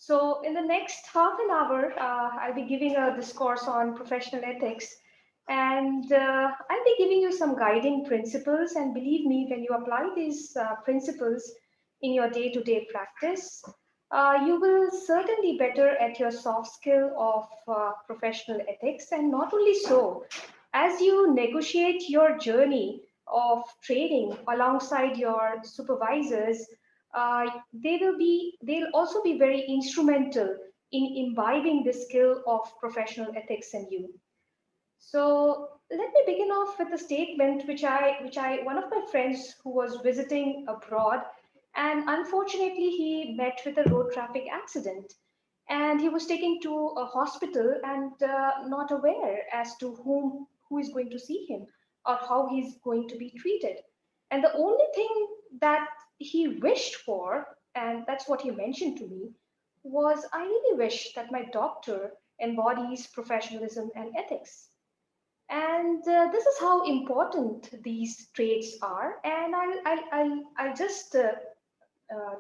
So in the next half an hour, I'll be giving a discourse on professional ethics, and I'll be giving you some guiding principles. And believe me, when you apply these principles in your day-to-day practice, you will certainly better at your soft skill of professional ethics. And not only so, as you negotiate your journey of training alongside your supervisors, they'll also be very instrumental in imbibing the skill of professional ethics in you. So let me begin off with a statement one of my friends who was visiting abroad, and unfortunately he met with a road traffic accident, and he was taken to a hospital and not aware as to who is going to see him or how he's going to be treated. And the only thing that he wished for, and that's what he mentioned to me, was I really wish that my doctor embodies professionalism and ethics. And this is how important these traits are. And I'll just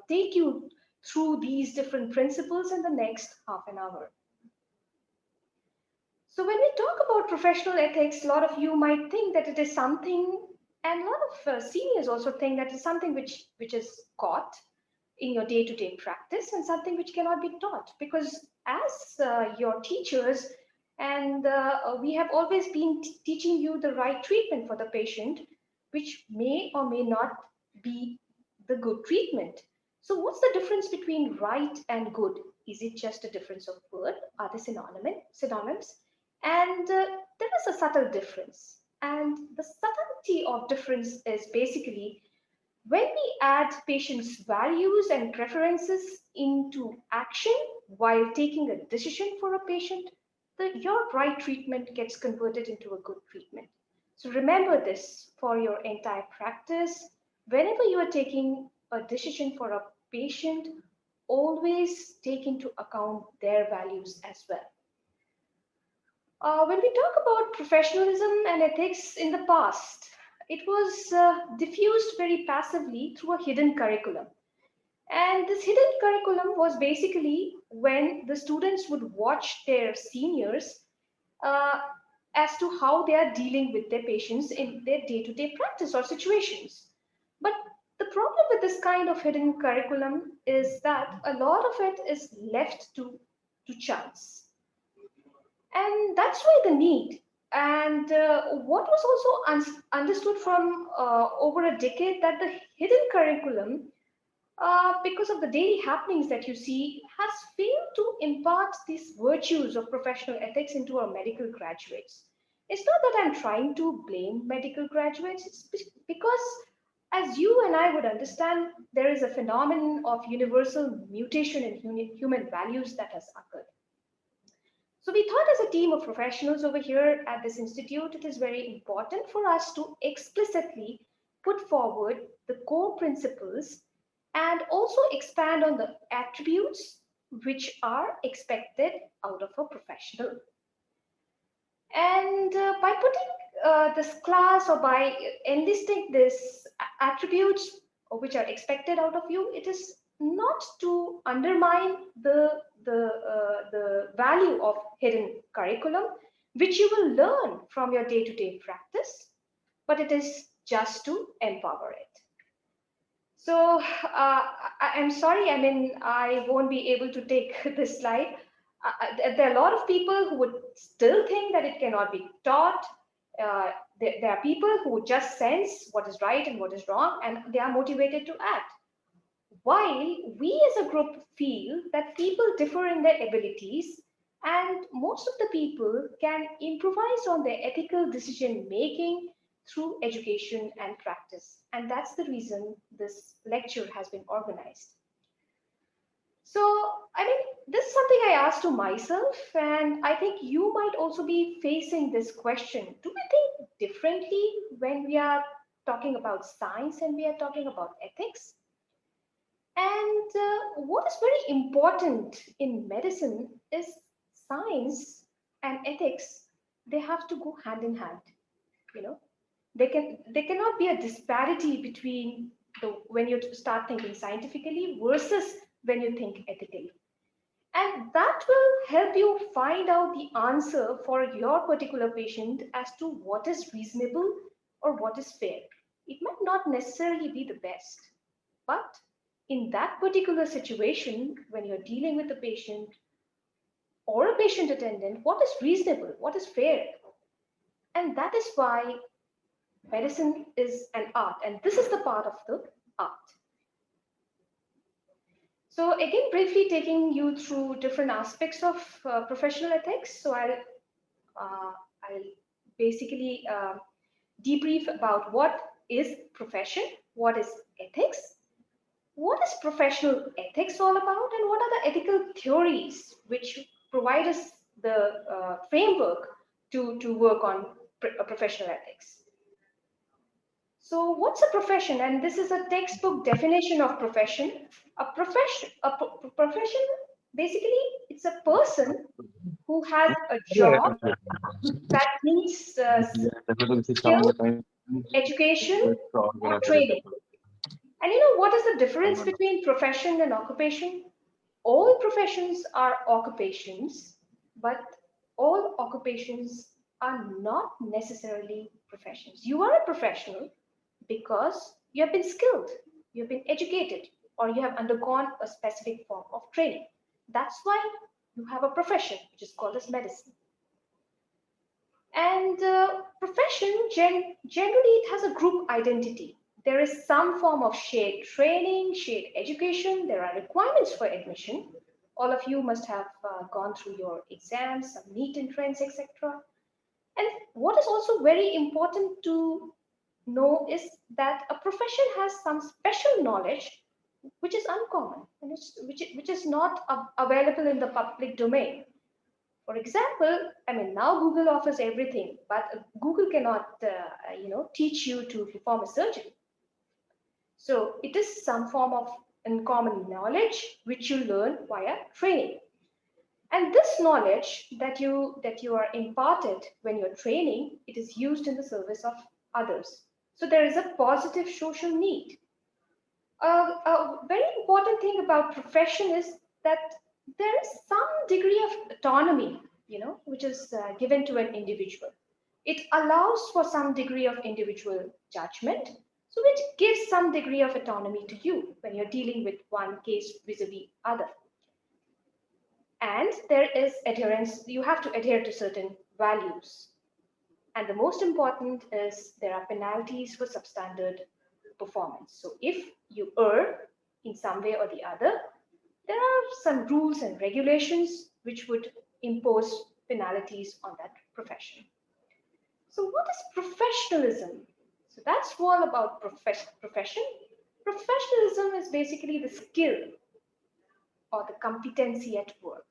take you through these different principles in the next half an hour. So when we talk about professional ethics, a lot of you might think that it is something, and a lot of seniors also think that it's something which is caught in your day-to-day practice and something which cannot be taught. Because as your teachers, and we have always been teaching you the right treatment for the patient, which may or may not be the good treatment. So what's the difference between right and good? Is it just a difference of word? Are they synonyms? And there is a subtle difference. And the subtlety of difference is basically when we add patients' values and preferences into action while taking a decision for a patient, your right treatment gets converted into a good treatment. So remember this for your entire practice. Whenever you are taking a decision for a patient, always take into account their values as well. When we talk about professionalism and ethics in the past, it was diffused very passively through a hidden curriculum. And this hidden curriculum was basically when the students would watch their seniors uh, as to how they are dealing with their patients in their day-to-day practice or situations. But the problem with this kind of hidden curriculum is that a lot of it is left to chance. And that's why the need. And what was also understood from over a decade that the hidden curriculum, because of the daily happenings that you see, has failed to impart these virtues of professional ethics into our medical graduates. It's not that I'm trying to blame medical graduates, it's because, as you and I would understand, there is a phenomenon of universal mutation in human values that has occurred. So we thought as a team of professionals over here at this institute, it is very important for us to explicitly put forward the core principles and also expand on the attributes which are expected out of a professional. And by putting this class or by enlisting this attributes which are expected out of you, it is not to undermine the value of hidden curriculum, which you will learn from your day-to-day practice, but it is just to empower it. So I'm sorry, I mean, I won't be able to take this slide. There are a lot of people who would still think that it cannot be taught. There are people who would just sense what is right and what is wrong, and they are motivated to act. While we as a group feel that people differ in their abilities, and most of the people can improvise on their ethical decision making through education and practice. And that's the reason this lecture has been organized. So, I mean, this is something I asked to myself, and I think you might also be facing this question. Do we think differently when we are talking about science and we are talking about ethics? And what is very important in medicine is science and ethics, they have to go hand in hand, you know. There cannot be a disparity between when you start thinking scientifically versus when you think ethically. And that will help you find out the answer for your particular patient as to what is reasonable or what is fair. It might not necessarily be the best, but in that particular situation, when you're dealing with a patient or a patient attendant, what is reasonable, what is fair? And that is why medicine is an art, and this is the part of the art. So again, briefly taking you through different aspects of professional ethics. So I'll basically debrief about what is profession, what is ethics, what is professional ethics all about, and what are the ethical theories which provide us the framework to work on professional ethics. So what's a profession? And this is a textbook definition of profession. A profession, basically, it's a person who has a job that needs skill, education, or training. And you know what is the difference between profession and occupation? All professions are occupations, but all occupations are not necessarily professions. You are a professional because you have been skilled, you have been educated, or you have undergone a specific form of training. That's why you have a profession, which is called as medicine. And profession, generally, it has a group identity. There is some form of shared training, shared education. There are requirements for admission. All of you must have gone through your exams, some NEET entrance, etc. And what is also very important to know is that a profession has some special knowledge which is uncommon and which is not available in the public domain. For example, I mean, now Google offers everything, but Google cannot, teach you to perform a surgery. So it is some form of uncommon knowledge which you learn via training. And this knowledge that you are imparted when you're training, it is used in the service of others. So there is a positive social need. A very important thing about profession is that there is some degree of autonomy, which is given to an individual. It allows for some degree of individual judgment, so which gives some degree of autonomy to you when you're dealing with one case vis-a-vis other. And there is adherence, you have to adhere to certain values. And the most important is there are penalties for substandard performance. So if you err in some way or the other, there are some rules and regulations which would impose penalties on that profession. So what is professionalism? So that's all about profession. Professionalism is basically the skill or the competency at work.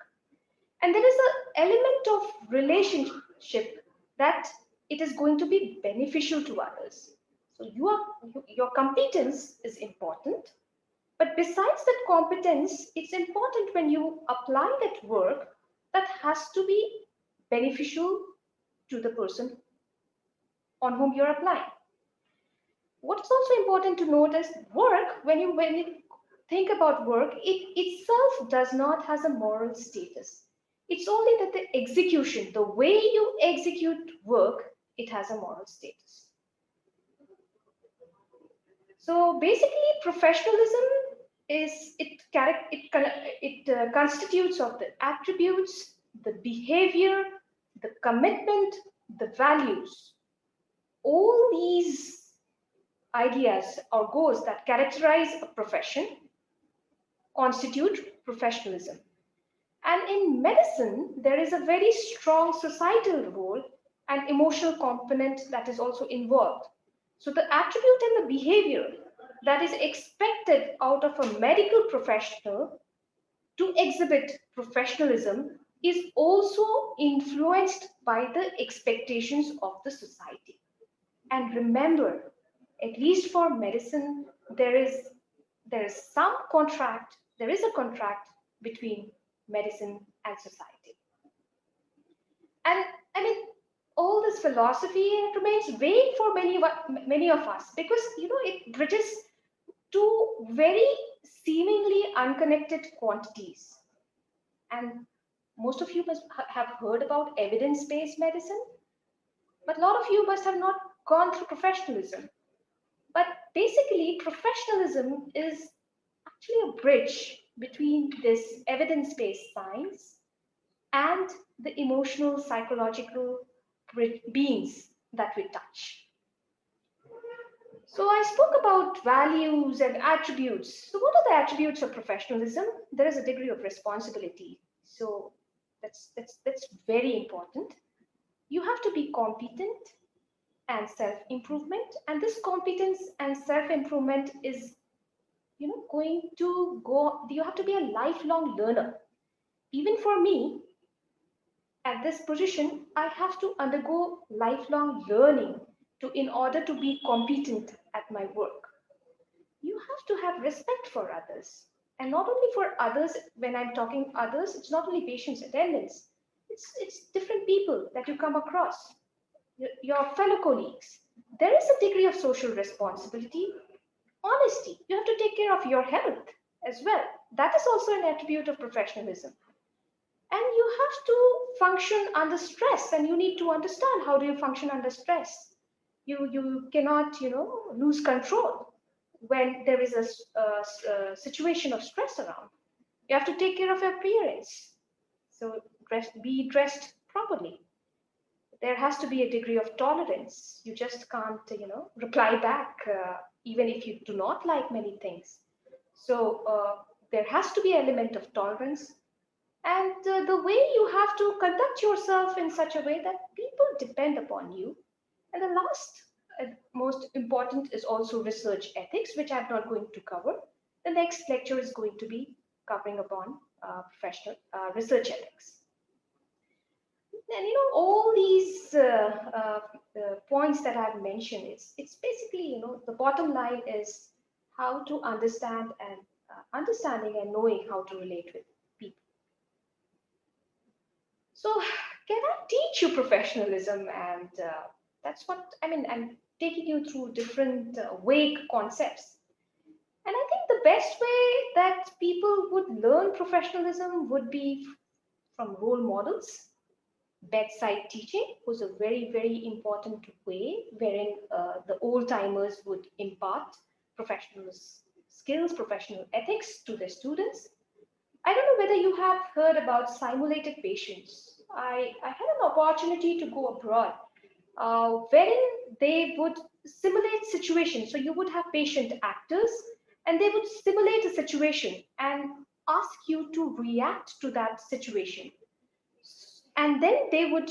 And there is an element of relationship that it is going to be beneficial to others. So your competence is important, but besides that competence, it's important when you apply that work that has to be beneficial to the person on whom you're applying. What's also important to note is work, when you think about work, it itself does not has a moral status. It's only that the execution, the way you execute work, it has a moral status. So basically, professionalism is it constitutes of the attributes, the behavior, the commitment, the values. All these ideas or goals that characterize a profession constitute professionalism. And in medicine, there is a very strong societal role and emotional component that is also involved. So the attribute and the behavior that is expected out of a medical professional to exhibit professionalism is also influenced by the expectations of the society. And remember, at least for medicine, there is some contract, there is a contract between medicine and society. And I mean, all this philosophy, it remains vague for many of us because it bridges two very seemingly unconnected quantities. And most of you must have heard about evidence-based medicine, but a lot of you must have not gone through professionalism. But basically, professionalism is actually a bridge between this evidence-based science and the emotional, psychological beings that we touch. So I spoke about values and attributes. So what are the attributes of professionalism? There is a degree of responsibility. So that's very important. You have to be competent and self-improvement. And this competence and self-improvement is, going to go, you have to be a lifelong learner. Even for me, at this position, I have to undergo lifelong learning in order to be competent at my work. You have to have respect for others. And not only for others, when I'm talking others, it's not only patients' attendants, it's different people that you come across, your fellow colleagues. There is a degree of social responsibility, honesty. You have to take care of your health as well. That is also an attribute of professionalism. And you have to function under stress, and you need to understand how do you function under stress. You cannot, lose control when there is a situation of stress around. You have to take care of your appearance. So be dressed properly. There has to be a degree of tolerance. You just can't, reply back, even if you do not like many things. So there has to be an element of tolerance, and the way you have to conduct yourself in such a way that people depend upon you. And the last, most important, is also research ethics, which I'm not going to cover. The next lecture is going to be covering upon professional research ethics. And all these points that I've mentioned, it's basically, the bottom line is how to understand and understanding and knowing how to relate with people. So can I teach you professionalism? And that's what I mean. I'm taking you through different vague concepts. And I think the best way that people would learn professionalism would be from role models. Bedside teaching was a very, very important way wherein the old timers would impart professional skills, professional ethics to their students. I don't know whether you have heard about simulated patients. I had an opportunity to go abroad wherein they would simulate situations. So you would have patient actors and they would simulate a situation and ask you to react to that situation. And then they would,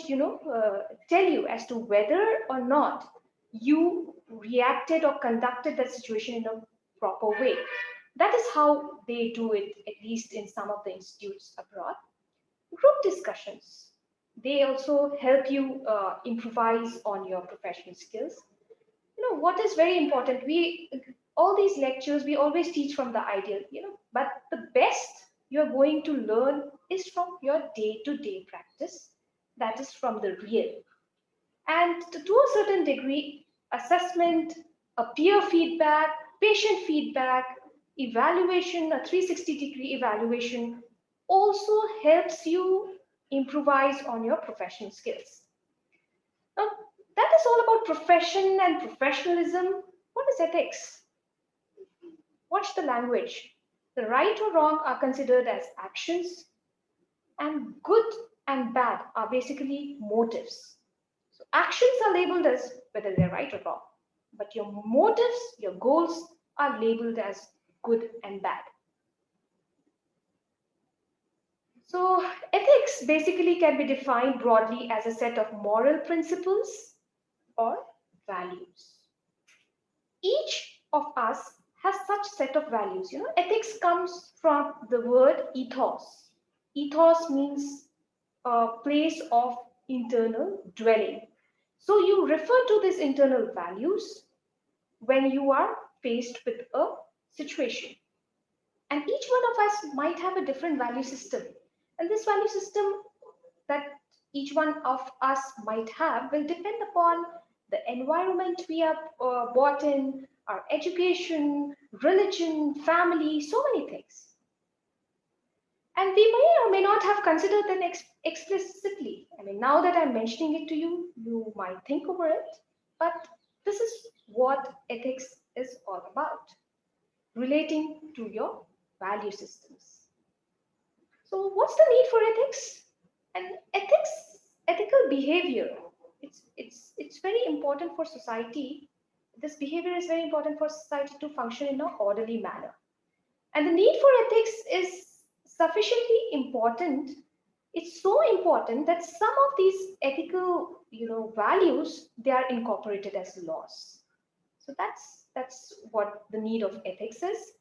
tell you as to whether or not you reacted or conducted that situation in a proper way. That is how they do it, at least in some of the institutes abroad. Group discussions. They also help you improvise on your professional skills. What is very important, all these lectures, we always teach from the ideal, but the best you're going to learn is from your day-to-day practice. That is from the real. And to a certain degree, assessment, a peer feedback, patient feedback, evaluation, a 360-degree evaluation also helps you improvise on your professional skills. Now, that is all about profession and professionalism. What is ethics? Watch the language. The right or wrong are considered as actions, and good and bad are basically motives. So actions are labeled as whether they're right or wrong, but your motives, your goals are labeled as good and bad. So ethics basically can be defined broadly as a set of moral principles or values. Each of us has such set of values. Ethics comes from the word ethos. Ethos means a place of internal dwelling. So you refer to these internal values when you are faced with a situation. And each one of us might have a different value system. And this value system that each one of us might have will depend upon the environment we are brought in, our education, religion, family, so many things. And we may or may not have considered them explicitly. I mean, now that I'm mentioning it to you, you might think over it, but this is what ethics is all about, relating to your value systems. So what's the need for ethics? And ethical behavior, it's very important for society. This behavior is very important for society to function in an orderly manner. And the need for ethics is sufficiently important. It's so important that some of these ethical, values, they are incorporated as laws. So that's what the need of ethics is.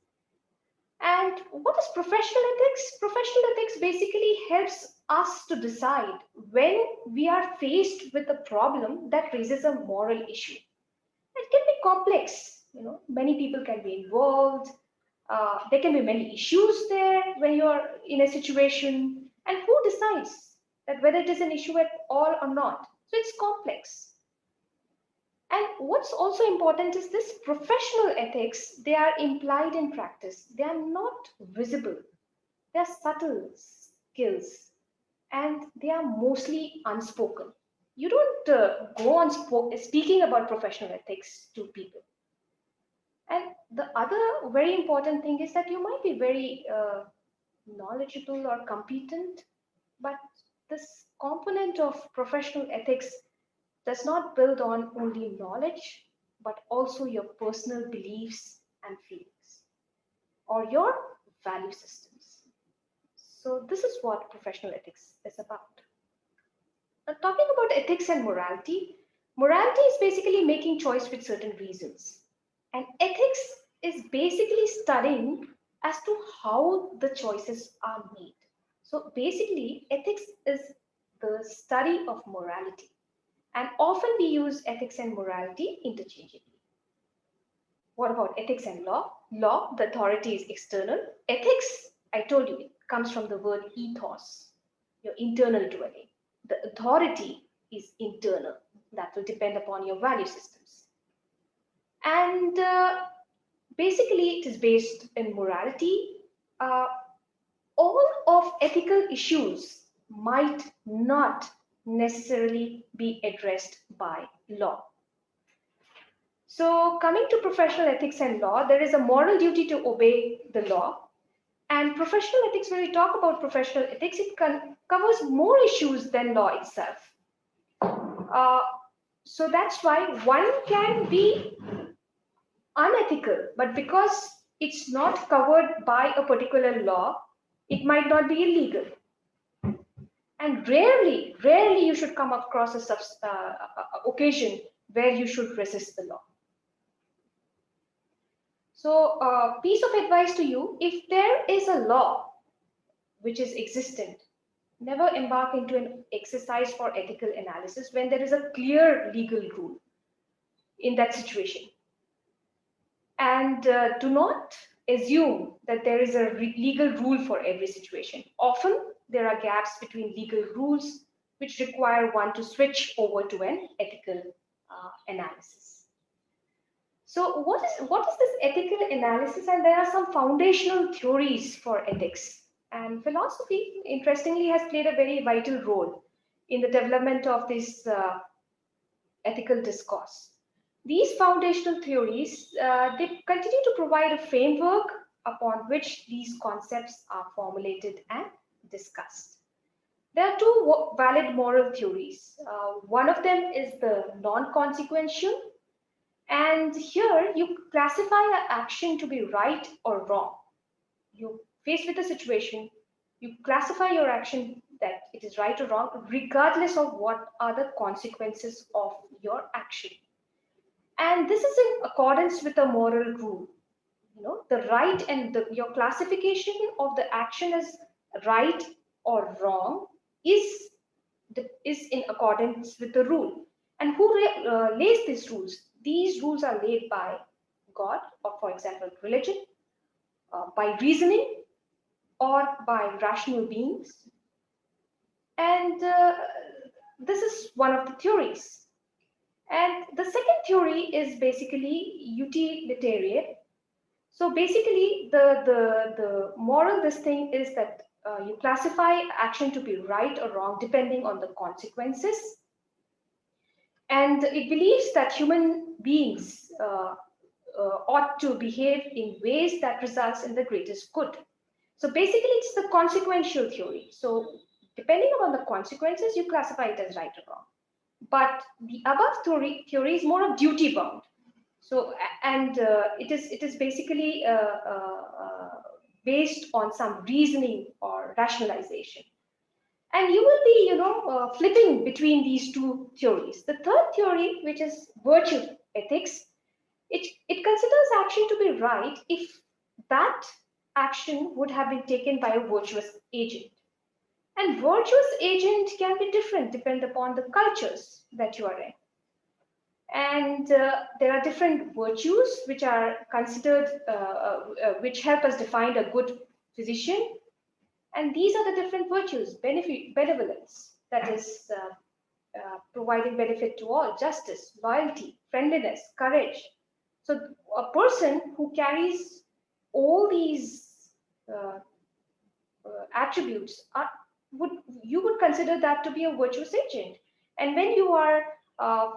And what is professional ethics? Professional ethics basically helps us to decide when we are faced with a problem that raises a moral issue. It can be complex, many people can be involved. There can be many issues there when you're in a situation, and who decides that whether it is an issue at all or not? So it's complex. And what's also important is this professional ethics, they are implied in practice. They are not visible. They are subtle skills, and they are mostly unspoken. You don't go on speaking about professional ethics to people. And the other very important thing is that you might be very knowledgeable or competent, but this component of professional ethics does not build on only knowledge, but also your personal beliefs and feelings or your value systems. So this is what professional ethics is about. Now, talking about ethics and morality, morality is basically making choice with certain reasons. And ethics is basically studying as to how the choices are made. So basically, ethics is the study of morality. And often we use ethics and morality interchangeably. What about ethics and law? Law, the authority is external. Ethics, I told you, it comes from the word ethos, your internal dwelling. The authority is internal. That will depend upon your value systems. And basically, it is based in morality. All of ethical issues might not necessarily be addressed by law. So coming to professional ethics and law, there is a moral duty to obey the law. And professional ethics, when we talk about professional ethics, it covers more issues than law itself. So that's why one can be unethical, but because it's not covered by a particular law, it might not be illegal. And rarely you should come across a occasion where you should resist the law. So piece of advice to you, if there is a law which is existent, never embark into an exercise for ethical analysis when there is a clear legal rule in that situation. And do not assume that there is a legal rule for every situation. Often there are gaps between legal rules which require one to switch over to an ethical analysis. So what is this ethical analysis? And there are some foundational theories for ethics. And philosophy, interestingly, has played a very vital role in the development of this ethical discourse. These foundational theories, they continue to provide a framework upon which these concepts are formulated and discussed. There are two valid moral theories. One of them is the non-consequential, and here you classify an action to be right or wrong. You faced with a situation, you classify your action that it is right or wrong, regardless of what are the consequences of your action. And this is in accordance with a moral rule. The right and your classification of the action as right or wrong is in accordance with the rule. And who lays these rules? These rules are laid by God, or for example, religion, by reasoning, or by rational beings. And this is one of the theories. And the second theory is basically utilitarian. So basically, the moral this thing is that you classify action to be right or wrong depending on the consequences. And it believes that human beings ought to behave in ways that results in the greatest good. So basically, it's the consequential theory. So depending upon the consequences, you classify it as right or wrong. But the above theory is more of duty bound. So and it is basically based on some reasoning or rationalization. And you will be, flipping between these two theories. The third theory, which is virtue ethics, it considers action to be right if that action would have been taken by a virtuous agent. And virtuous agent can be different depending upon the cultures that you are in. And there are different virtues which are considered, which help us define a good physician. And these are the different virtues: benevolence, that is providing benefit to all; justice, loyalty, friendliness, courage. So a person who carries all these attributes you would consider that to be a virtuous agent. And when you are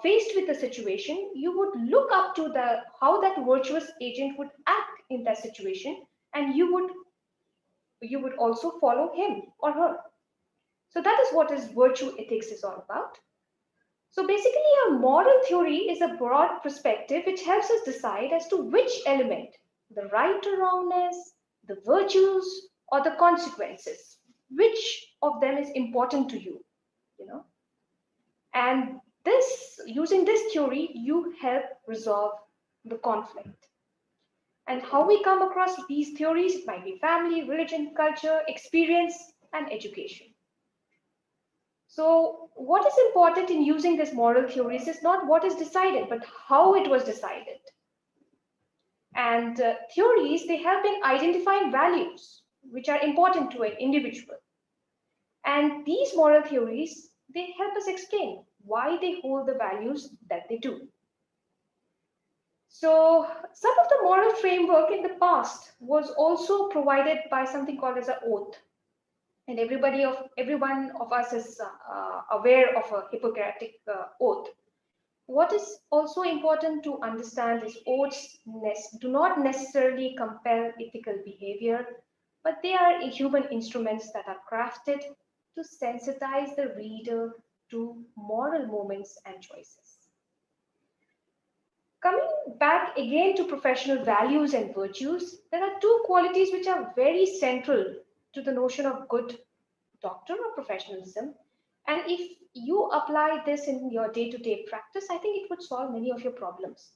faced with a situation, you would look up to the how that virtuous agent would act in that situation, and you would also follow him or her. So that is what is virtue ethics is all about. So basically, a moral theory is a broad perspective which helps us decide as to which element, the right or wrongness, the virtues, or the consequences, which of them is important to you, you know. And this, using this theory, you help resolve the conflict. And how we come across these theories, it might be family, religion, culture, experience, and education. So what is important in using this moral theories is not what is decided, but how it was decided. And theories, they help in identifying values which are important to an individual. And these moral theories, they help us explain why they hold the values that they do. So some of the moral framework in the past was also provided by something called as an oath. And everyone of us is aware of a Hippocratic oath. What is also important to understand is oaths do not necessarily compel ethical behavior, but they are human instruments that are crafted to sensitize the reader to moral moments and choices. Coming back again to professional values and virtues, there are two qualities which are very central to the notion of good doctor or professionalism. And if you apply this in your day-to-day practice, I think it would solve many of your problems.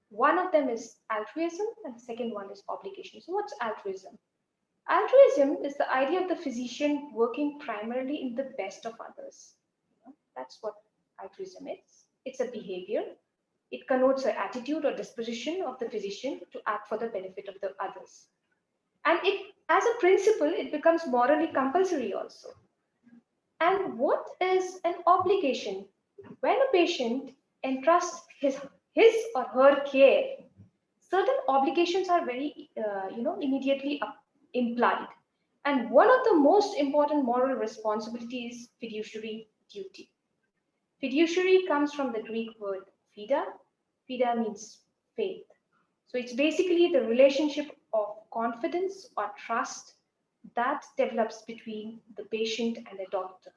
One of them is altruism, and the second one is obligation. So what's altruism? Altruism is the idea of the physician working primarily in the best of others. That's what altruism is. It's a behavior. It connotes an attitude or disposition of the physician to act for the benefit of the others. And it, as a principle, it becomes morally compulsory also. And what is an obligation? When a patient entrusts his or her care, certain obligations are very, immediately implied. And one of the most important moral responsibilities is fiduciary duty. Fiduciary comes from the Greek word fida. Fida means faith. So it's basically the relationship of confidence or trust that develops between the patient and the doctor.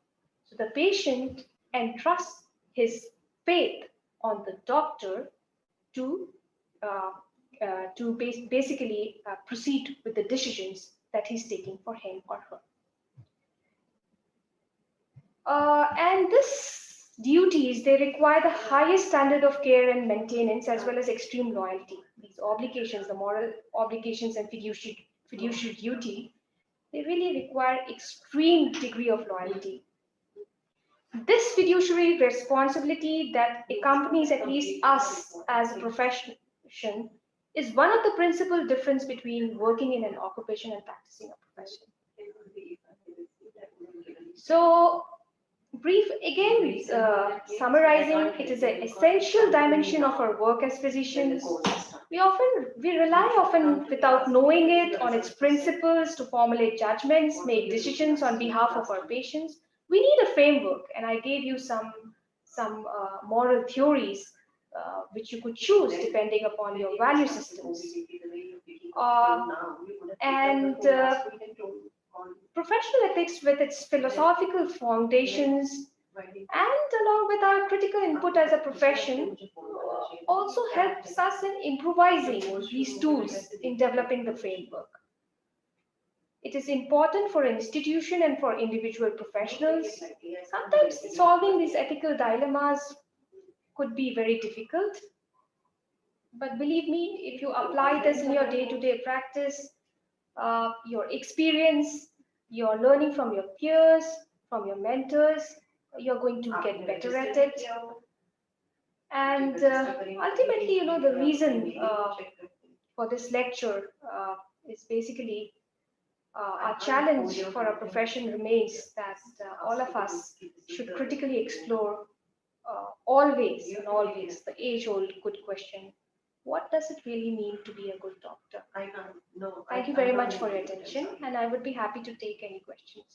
So the patient entrusts his faith on the doctor to basically proceed with the decisions that he's taking for him or her. And this duties, they require the highest standard of care and maintenance as well as extreme loyalty. These obligations, the moral obligations and fiduciary duty, they really require extreme degree of loyalty. This fiduciary responsibility that accompanies at least us as a profession is one of the principal difference between working in an occupation and practicing a profession. So brief again, summarizing, it is an essential dimension of our work as physicians. We rely often without knowing it on its principles to formulate judgments, make decisions on behalf of our patients. We need a framework, and I gave you some moral theories which you could choose depending upon your value systems. And professional ethics, with its philosophical foundations and along with our critical input as a profession, also helps us in improvising these tools in developing the framework. It is important for an institution and for individual professionals. Sometimes solving these ethical dilemmas could be very difficult. But believe me, if you apply this in your day-to-day practice, your experience, your learning from your peers, from your mentors, you're going to get better at it. And ultimately, the reason for this lecture is basically our challenge for our profession remains that all of us should critically explore always the age-old good question: what does it really mean to be a good doctor? Thank you very much for your attention, and I would be happy to take any questions.